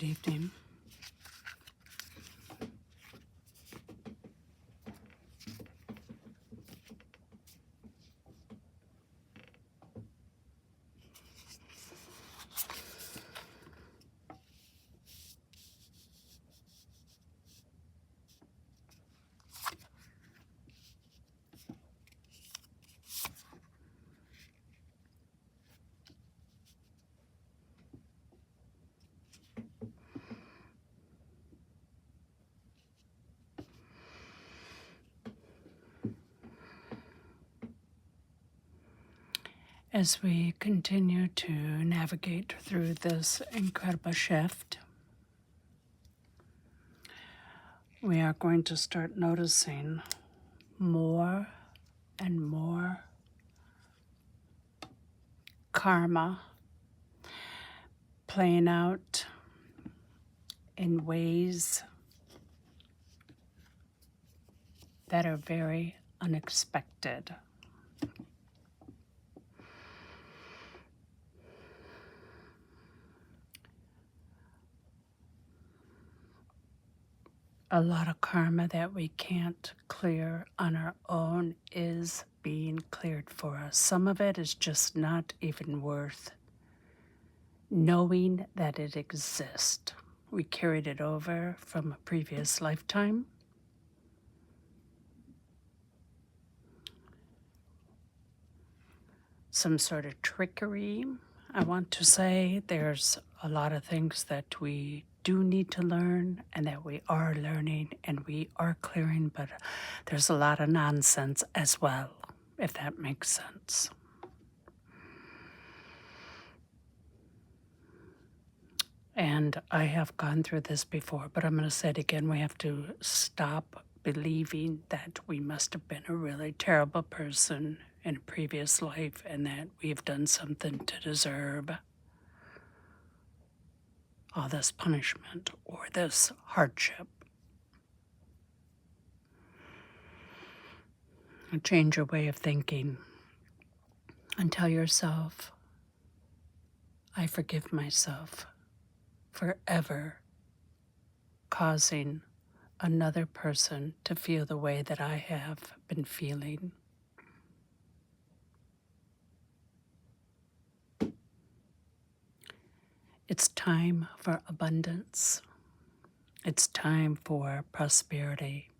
Good evening. As we continue to navigate through this incredible shift, we are going to start noticing more and more karma playing out in ways that are very unexpected. A lot of karma that we can't clear on our own is being cleared for us. Some of it is just not even worth knowing that it exists. We carried it over from a previous lifetime. Some sort of trickery. I want to say there's a lot of things that we do need to learn and that we are learning and we are clearing, but there's a lot of nonsense as well, if that makes sense. And I have gone through this before, but I'm going to say it again. We have to stop believing that we must have been a really terrible person in a previous life and that we've done something to deserve all this punishment or this hardship. Change your way of thinking and tell yourself, I forgive myself for ever causing another person to feel the way that I have been feeling. It's time for abundance. It's time for prosperity.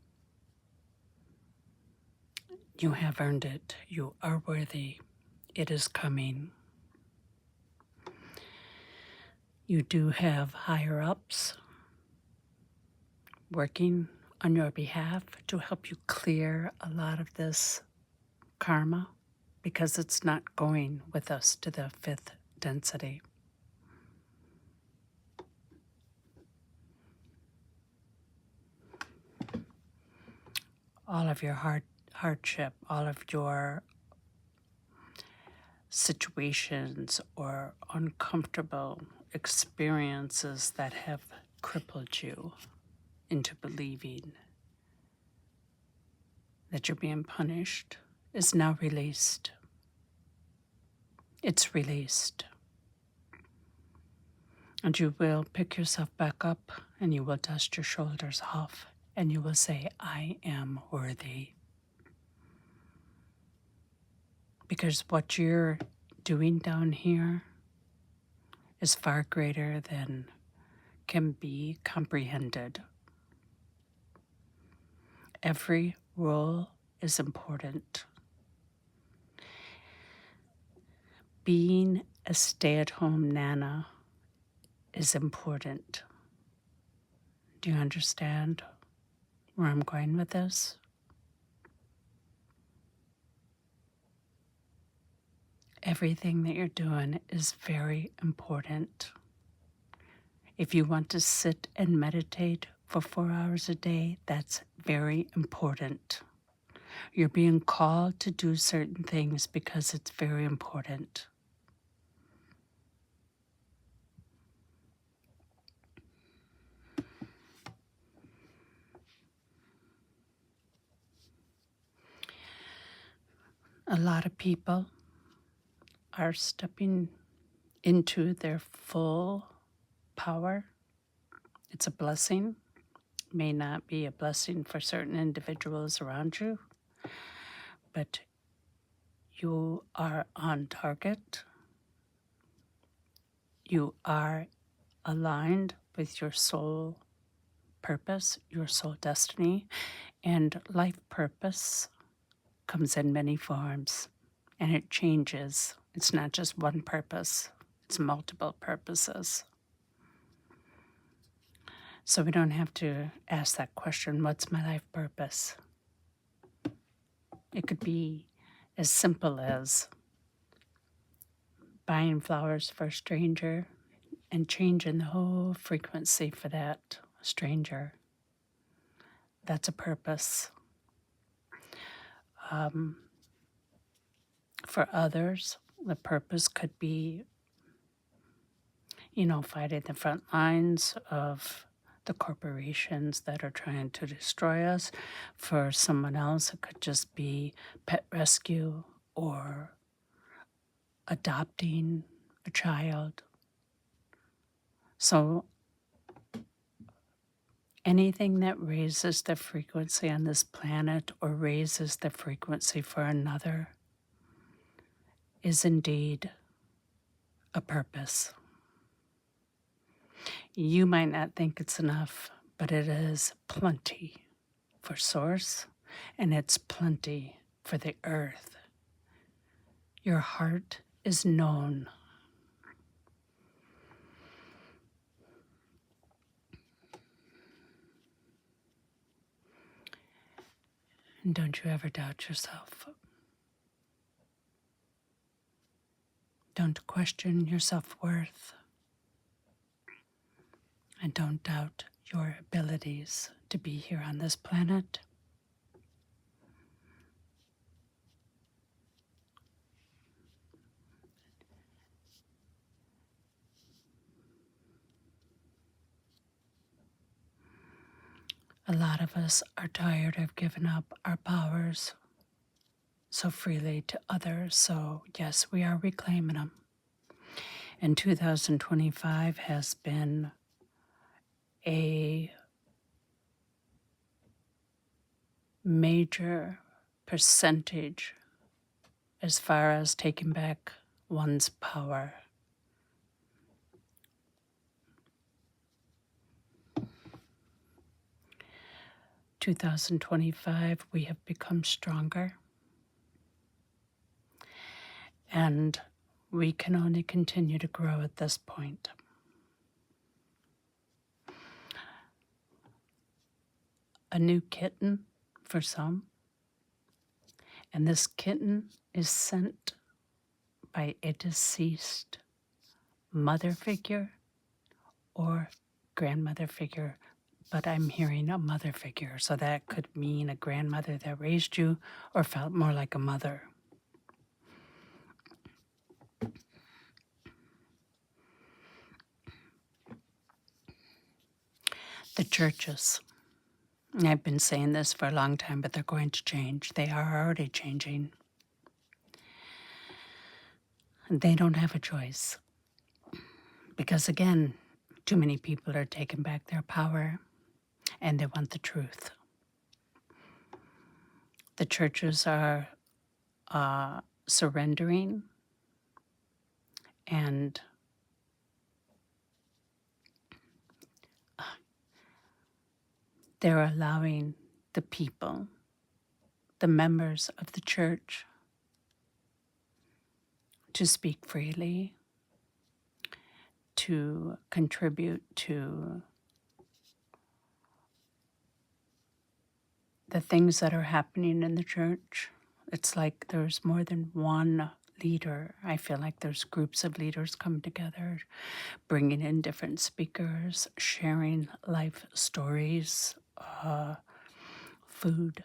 You have earned it. You are worthy. It is coming. You do have higher ups working on your behalf to help you clear a lot of this karma because it's not going with us to the fifth density. All of your hardship, all of your situations or uncomfortable experiences that have crippled you into believing that you're being punished is now released. It's released. And you will pick yourself back up and you will dust your shoulders off and you will say, I am worthy. Because what you're doing down here is far greater than can be comprehended. Every role is important. Being a stay-at-home nana is important. Do you understand where I'm going with this? Everything that you're doing is very important. If you want to sit and meditate for 4 hours a day, that's very important. You're being called to do certain things because it's very important. A lot of people are stepping into their full power It's a blessing, may not be a blessing for certain individuals around you, but you are on target. You are aligned with your soul purpose, your soul destiny, and life purpose comes in many forms and it changes. It's not just one purpose, it's multiple purposes. So we don't have to ask that question, what's my life purpose? It could be as simple as buying flowers for a stranger and changing the whole frequency for that stranger. That's a purpose. For others, the purpose could be, fighting the front lines of the corporations that are trying to destroy us. For someone else, it could just be pet rescue or adopting a child. So anything that raises the frequency on this planet or raises the frequency for another is indeed a purpose. You might not think it's enough, but it is plenty for Source, and it's plenty for the earth. Your heart is known. And don't you ever doubt yourself. Don't question your self-worth. And don't doubt your abilities to be here on this planet. A lot of us are tired of giving up our powers so freely to others, so yes, we are reclaiming them. And 2025 has been a major percentage as far as taking back one's power. In 2025, we have become stronger, and we can only continue to grow at this point. A new kitten for some, and this kitten is sent by a deceased mother figure or grandmother figure, but I'm hearing a mother figure, so that could mean a grandmother that raised you or felt more like a mother. The churches, and I've been saying this for a long time, but they're going to change. They are already changing. They don't have a choice. Because again, too many people are taking back their power and they want the truth. The churches are surrendering and they're allowing the people, the members of the church, to speak freely, to contribute to the things that are happening in the church. It's like there's more than one leader. I feel like there's groups of leaders come together, bringing in different speakers, sharing life stories, food.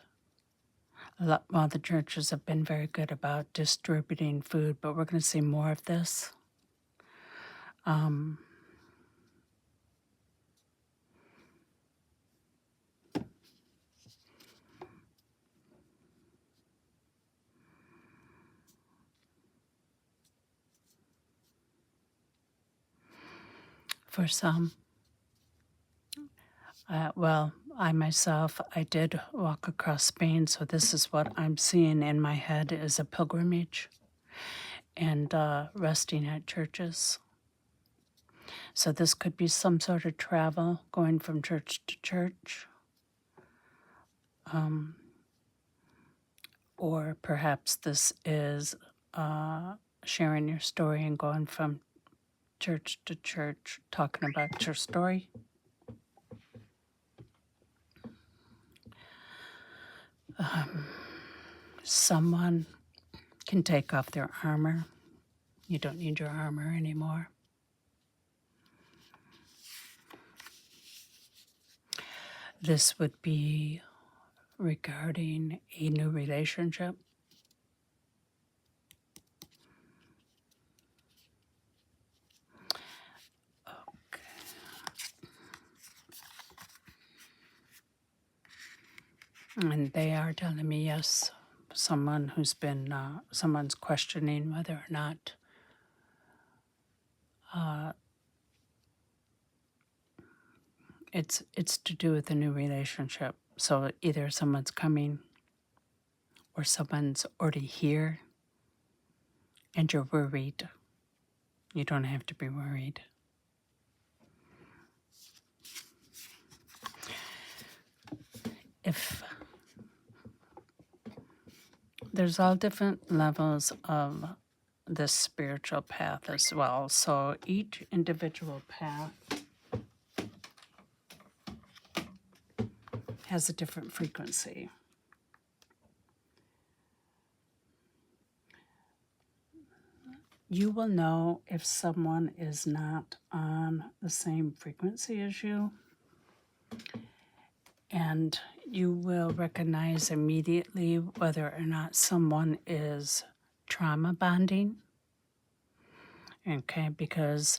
Well, the churches have been very good about distributing food, but we're going to see more of this. For some, Well, I myself, I did walk across Spain, so this is what I'm seeing in my head is a pilgrimage and resting at churches. So this could be some sort of travel, going from church to church, or perhaps this is sharing your story and going from church to church, talking about your story. Someone can take off their armor. You don't need your armor anymore. This would be regarding a new relationship. Okay. And they are telling me, yes, someone who's been, someone's questioning whether or not it's to do with a new relationship. So either someone's coming or someone's already here and you're worried. You don't have to be worried. If there's all different levels of this spiritual path as well. So each individual path has a different frequency. You will know if someone is not on the same frequency as you, and you will recognize immediately whether or not someone is trauma bonding. Okay, because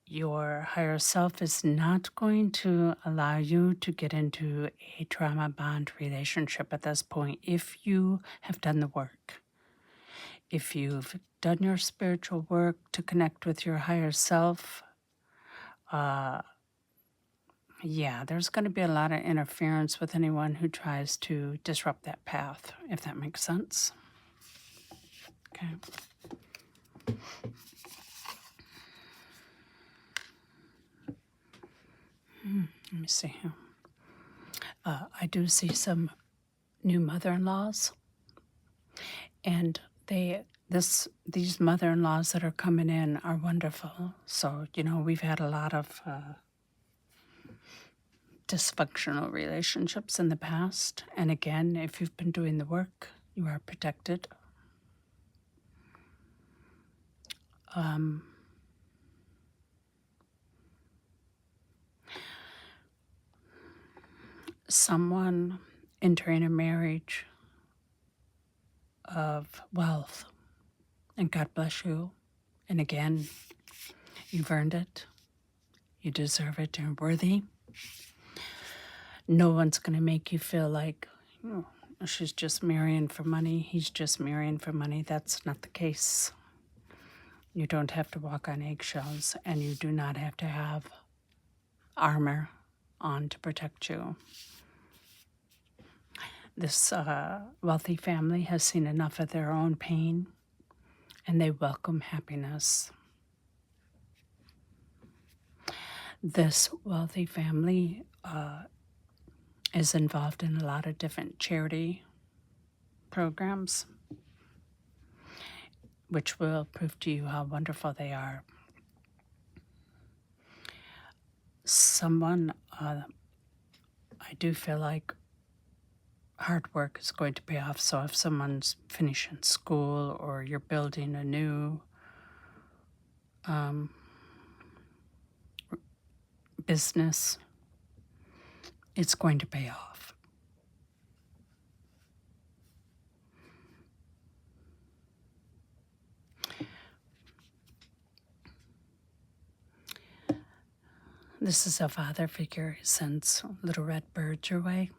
your higher self is not going to allow you to get into a trauma bond relationship at this point if you have done the work. If you've done your spiritual work to connect with your higher self, there's going to be a lot of interference with anyone who tries to disrupt that path, if that makes sense. Okay. Let me see here. I do see some new mother-in-laws, and these mother-in-laws that are coming in are wonderful. So, we've had a lot of dysfunctional relationships in the past. And again, if you've been doing the work, you are protected. Someone entering a marriage of wealth, and God bless you. And again, you've earned it. You deserve it. You're worthy. No one's going to make you feel like, she's just marrying for money. He's just marrying for money. That's not the case. You don't have to walk on eggshells, and you do not have to have armor on to protect you. This wealthy family has seen enough of their own pain, and they welcome happiness. This wealthy family is involved in a lot of different charity programs, which will prove to you how wonderful they are. Someone, I do feel like hard work is going to pay off. So if someone's finishing school or you're building a new business, it's going to pay off. This is a father figure. He sends little red birds your way.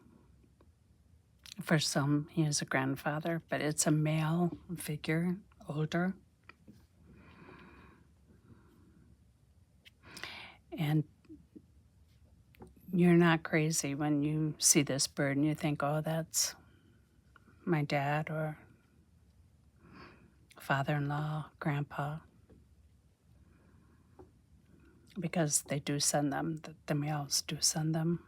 For some, he is a grandfather, but it's a male figure, older. And You're not crazy when you see this bird and you think, oh, that's my dad or father-in-law, grandpa, because they do send them, the males do send them.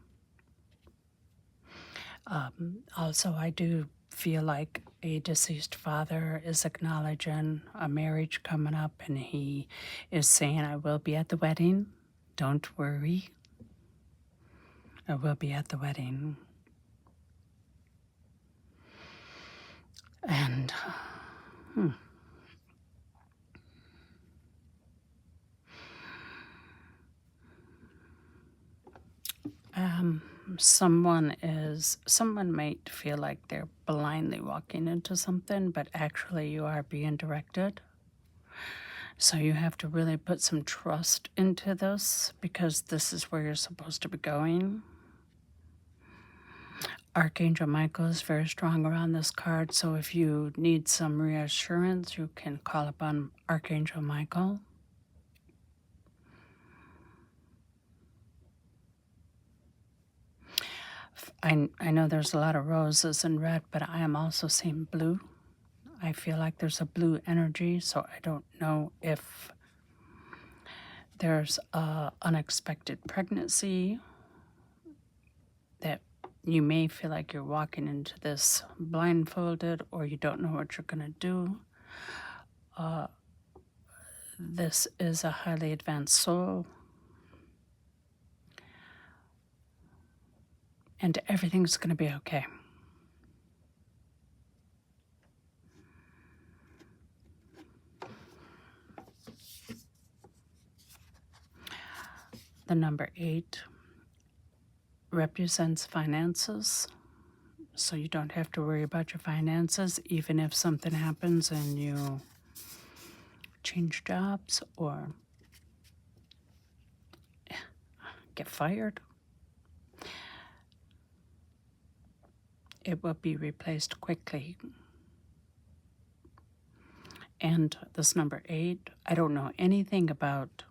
Also, I do feel like a deceased father is acknowledging a marriage coming up, and he is saying, I will be at the wedding. Don't worry. I will be at the wedding. And someone might feel like they're blindly walking into something, but actually you are being directed. So you have to really put some trust into this, because this is where you're supposed to be going. Archangel Michael is very strong around this card, so if you need some reassurance, you can call upon Archangel Michael. I know there's a lot of roses and red, but I am also seeing blue. I feel like there's a blue energy, so I don't know if there's a unexpected pregnancy that you may feel like you're walking into this blindfolded, or you don't know what you're going to do. This is a highly advanced soul, and everything's going to be okay. The number 8 represents finances, so you don't have to worry about your finances, even if something happens and you change jobs or get fired. It will be replaced quickly. And this number 8, I don't know anything about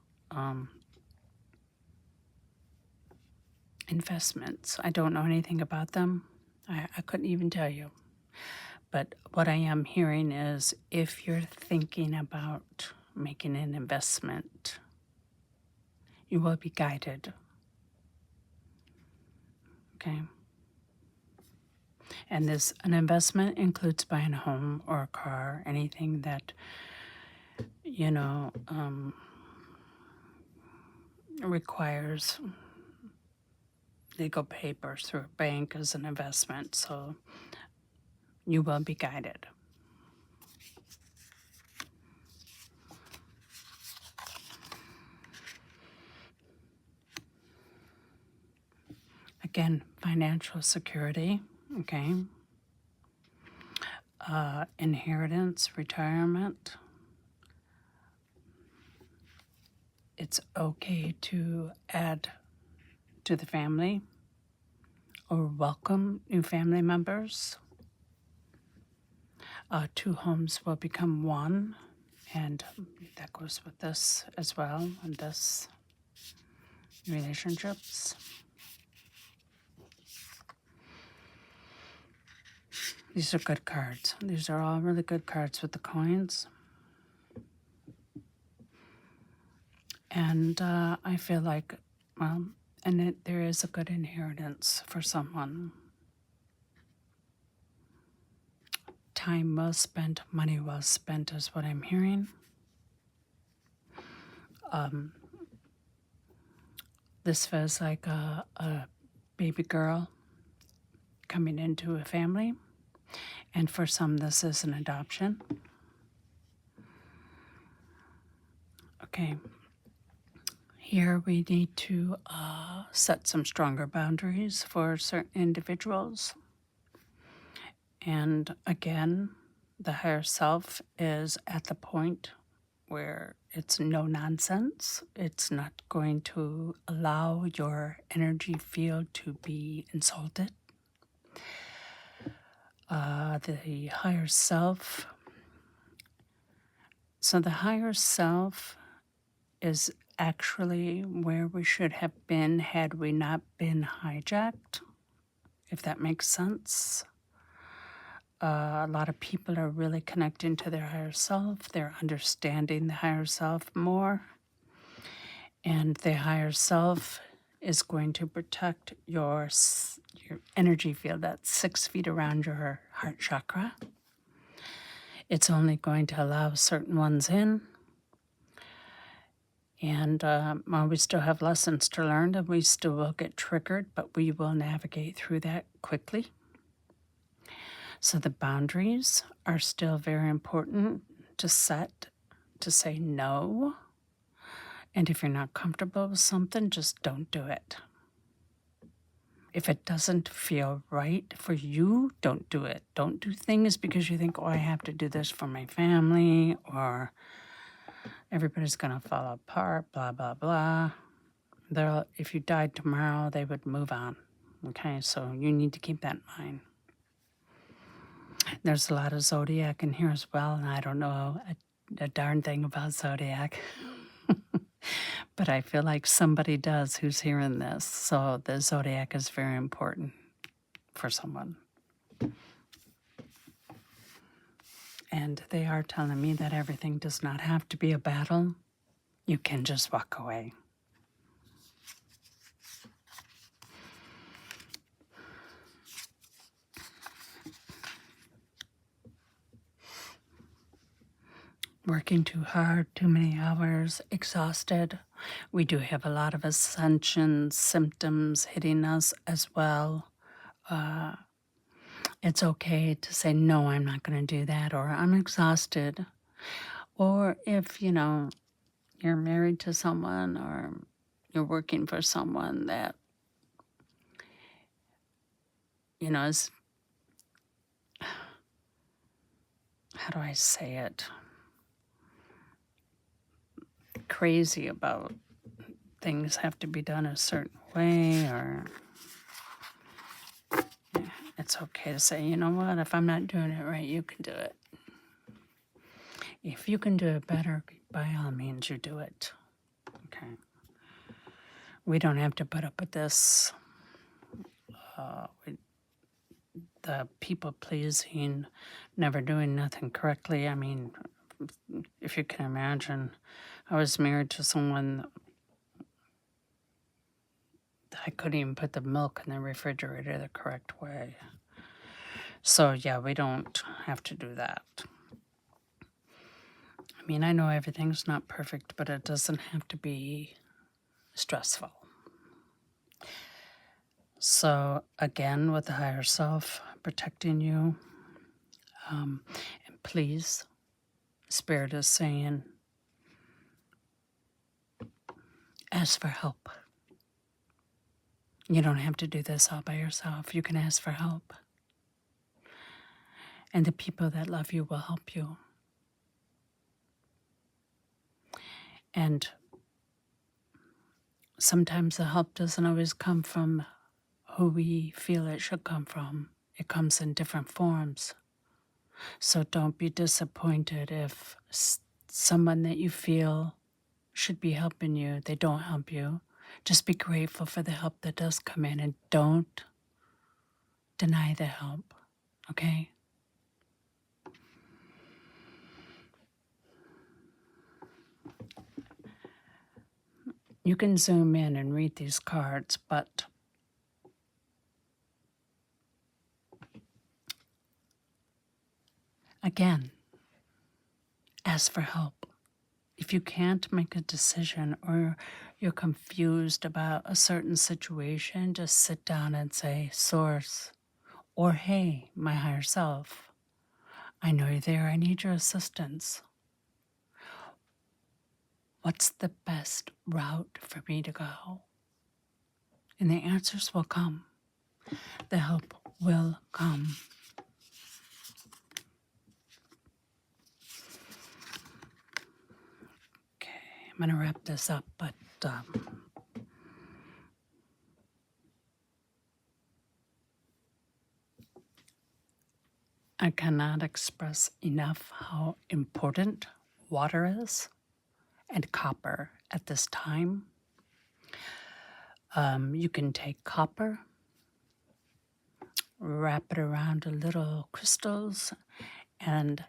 investments. I don't know anything about them. I couldn't even tell you. But what I am hearing is, if you're thinking about making an investment, you will be guided. Okay? And an investment includes buying a home or a car, anything that, requires legal papers through a bank as an investment. So you will be guided. Again, financial security, okay? Inheritance, retirement. It's okay to add to the family or welcome new family members. 2 homes will become 1, and that goes with this as well, and this relationships. These are good cards. These are all really good cards with the coins. And I feel like, there is a good inheritance for someone. Time well spent, money well spent is what I'm hearing. This feels like a baby girl coming into a family. And for some, this is an adoption. Okay. Here we need to set some stronger boundaries for certain individuals. And again, the higher self is at the point where it's no nonsense. It's not going to allow your energy field to be insulted. The higher self. So the higher self is actually where we should have been had we not been hijacked, if that makes sense. A lot of people are really connecting to their higher self. They're understanding the higher self more. And the higher self is going to protect your energy field that's 6 feet around your heart chakra. It's only going to allow certain ones in. And well, we still have lessons to learn, and we still will get triggered, but we will navigate through that quickly. So the boundaries are still very important to set, to say no. And if you're not comfortable with something, just don't do it. If it doesn't feel right for you, don't do it. Don't do things because you think, oh, I have to do this for my family, or everybody's going to fall apart, blah, blah, blah. If you died tomorrow, they would move on. Okay, so you need to keep that in mind. There's a lot of zodiac in here as well, and I don't know a darn thing about zodiac. But I feel like somebody does who's hearing this. So the zodiac is very important for someone. And they are telling me that everything does not have to be a battle. You can just walk away. Working too hard, too many hours, exhausted. We do have a lot of ascension symptoms hitting us as well. It's okay to say, no, I'm not going to do that, or I'm exhausted. Or if, you're married to someone or you're working for someone that, is, how do I say it, crazy about things have to be done a certain way, or it's okay to say, you know what, if I'm not doing it right, you can do it. If you can do it better, by all means, you do it. Okay. We don't have to put up with this. The people pleasing, never doing nothing correctly. I mean, if you can imagine, I was married to someone that I couldn't even put the milk in the refrigerator the correct way. So yeah, we don't have to do that. I mean, I know everything's not perfect, but it doesn't have to be stressful. So again, with the higher self protecting you, and please, Spirit is saying, ask for help. You don't have to do this all by yourself. You can ask for help. And the people that love you will help you. And sometimes the help doesn't always come from who we feel it should come from. It comes in different forms. So don't be disappointed if someone that you feel should be helping you, they don't help you. Just be grateful for the help that does come in, and don't deny the help, okay? You can zoom in and read these cards, but again, ask for help. If you can't make a decision or you're confused about a certain situation, just sit down and say, Source, or hey, my higher self, I know you're there, I need your assistance. What's the best route for me to go? And the answers will come. The help will come. Okay, I'm going to wrap this up, but I cannot express enough how important water is and copper at this time. You can take copper, wrap it around little crystals, and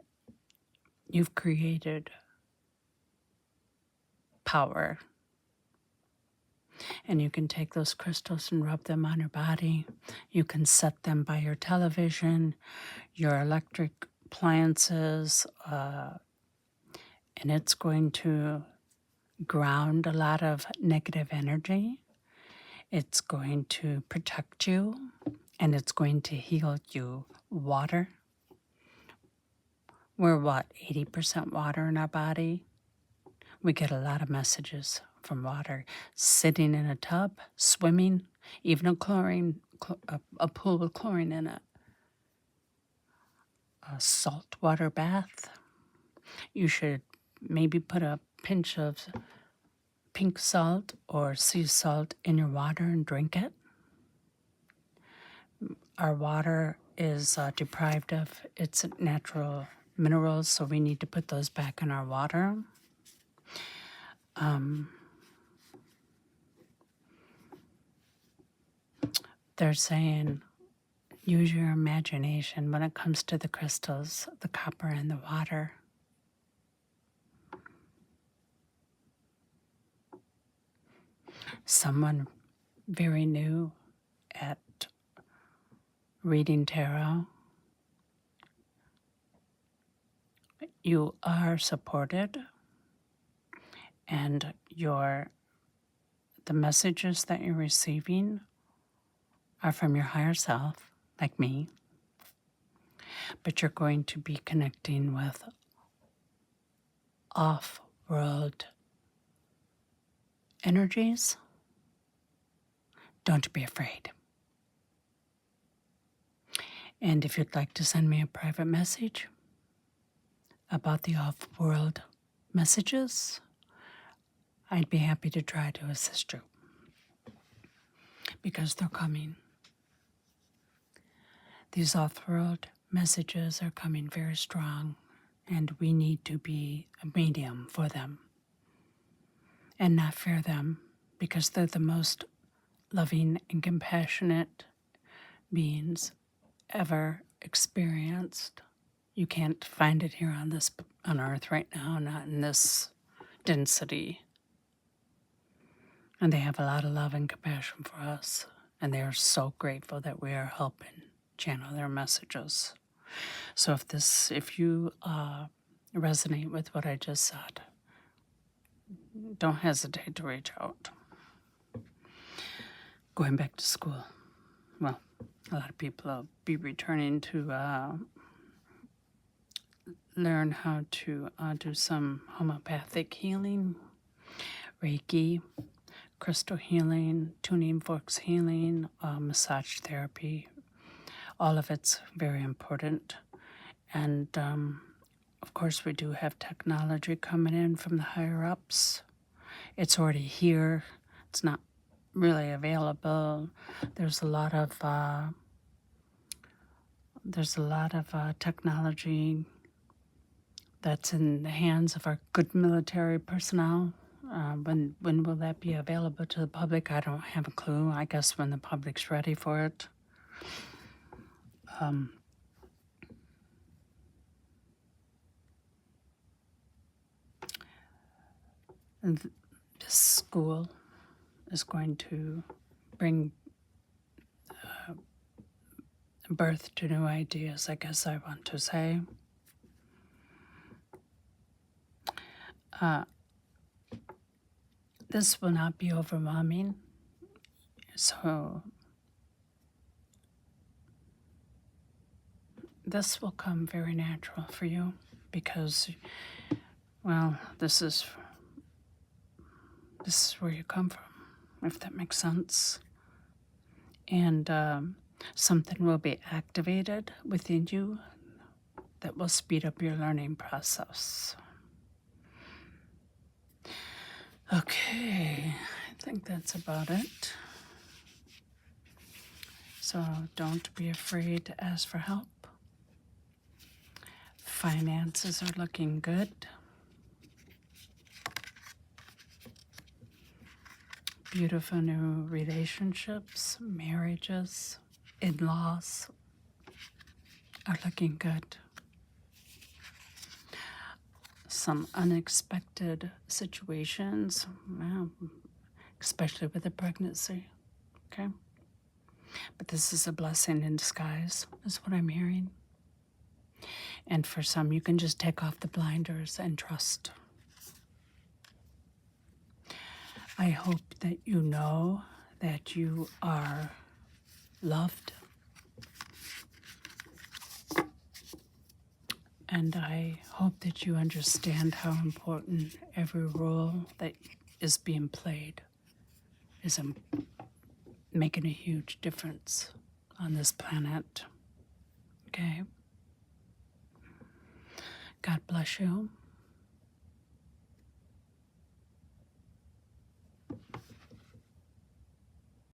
you've created power. And you can take those crystals and rub them on your body. You can set them by your television, your electric appliances, and it's going to ground a lot of negative energy. It's going to protect you, and it's going to heal you. Water. We're 80% water in our body? We get a lot of messages from water. Sitting in a tub, swimming, even a pool with chlorine in it. A saltwater bath. You should maybe put a pinch of pink salt or sea salt in your water and drink it. Our water is deprived of its natural minerals, so we need to put those back in our water. They're saying use your imagination when it comes to the crystals, the copper and the water. Someone very new at reading tarot, you are supported, and the messages that you're receiving are from your higher self, like me, but you're going to be connecting with off-world energies. Don't be afraid. And if you'd like to send me a private message about the off-world messages, I'd be happy to try to assist you, because they're coming. These off-world messages are coming very strong, and we need to be a medium for them and not fear them, because they're the most loving and compassionate beings ever experienced. You can't find it here on Earth right now, not in this density. And they have a lot of love and compassion for us, and they are so grateful that we are helping channel their messages. So if you resonate with what I just said, don't hesitate to reach out. Going back to school. Well, a lot of people will be returning to learn how to do some homeopathic healing, Reiki, crystal healing, tuning forks healing, massage therapy. All of it's very important. And of course, we do have technology coming in from the higher ups. It's already here. It's not really available. There's a lot of technology that's in the hands of our good military personnel. When will that be available to the public? I don't have a clue. I guess when the public's ready for it. And this school is going to bring birth to new ideas, I guess I want to say. This will not be overwhelming, so this will come very natural for you, because, well, this is where you come from, if that makes sense. And something will be activated within you that will speed up your learning process. Okay, I think that's about it. So don't be afraid to ask for help. Finances are looking good. beautiful new relationships, marriages, in-laws are looking good. Some unexpected situations, well, especially with a pregnancy, okay? But this is a blessing in disguise, is what I'm hearing. And for some, you can just take off the blinders and trust. I hope that you know that you are loved. And I hope that you understand how important every role that is being played is making a huge difference on this planet. Okay? God bless you.